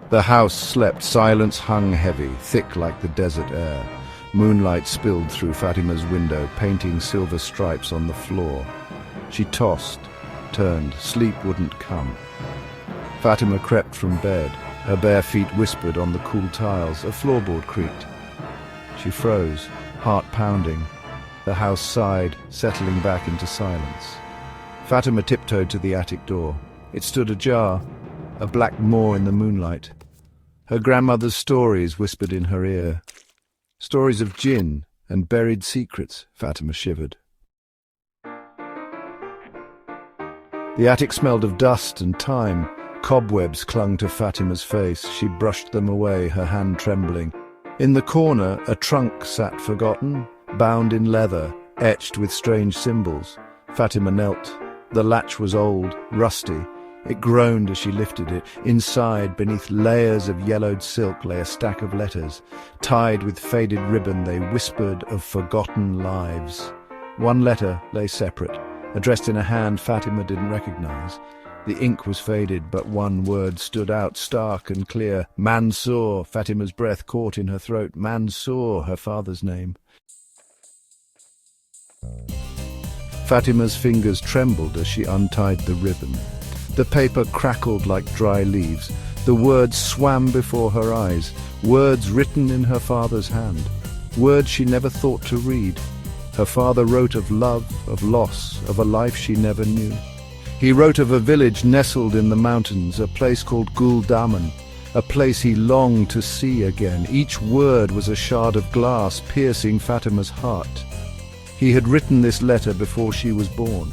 The house slept, silence hung heavy, thick like the desert air. Moonlight spilled through Fatima's window, painting silver stripes on the floor. She tossed, turned, sleep wouldn't come. Fatima crept from bed. Her bare feet whispered on the cool tiles. A floorboard creaked. She froze, heart pounding. The house sighed, settling back into silence. Fatima tiptoed to the attic door. It stood ajar, a black maw in the moonlight. Her grandmother's stories whispered in her ear. Stories of jinn and buried secrets, Fatima shivered. The attic smelled of dust and time. Cobwebs clung to Fatima's face. She brushed them away, her hand trembling. In the corner, a trunk sat forgotten, bound in leather, etched with strange symbols. Fatima knelt. The latch was old, rusty. It groaned as she lifted it. Inside, beneath layers of yellowed silk, lay a stack of letters. Tied with faded ribbon, they whispered of forgotten lives. One letter lay separate, addressed in a hand Fatima didn't recognize. The ink was faded, but one word stood out, stark and clear. Mansour. Fatima's breath caught in her throat. Mansour, her father's name. Fatima's fingers trembled as she untied the ribbon. The paper crackled like dry leaves. The words swam before her eyes, words written in her father's hand, words she never thought to read. Her father wrote of love, of loss, of a life she never knew. He wrote of a village nestled in the mountains, a place called Guldaman, a place he longed to see again. Each word was a shard of glass piercing Fatima's heart. He had written this letter before she was born.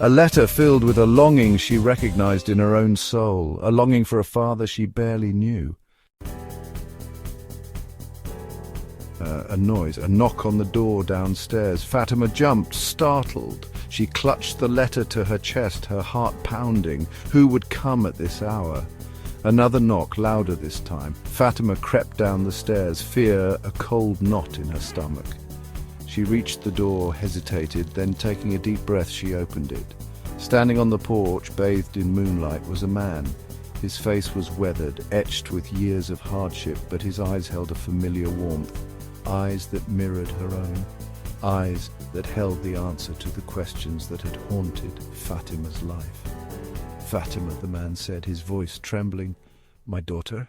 A letter filled with a longing she recognized in her own soul, a longing for a father she barely knew. A noise, a knock on the door downstairs. Fatima jumped, startled. She clutched the letter to her chest, her heart pounding. Who would come at this hour? Another knock, louder this time. Fatima crept down the stairs, fear a cold knot in her stomach. She reached the door, hesitated, then taking a deep breath she opened it. Standing on the porch, bathed in moonlight, was a man. His face was weathered, etched with years of hardship, but his eyes held a familiar warmth. Eyes that mirrored her own. Eyes that held the answer to the questions that had haunted Fatima's life. "Fatima," the man said, his voice trembling. "My daughter?"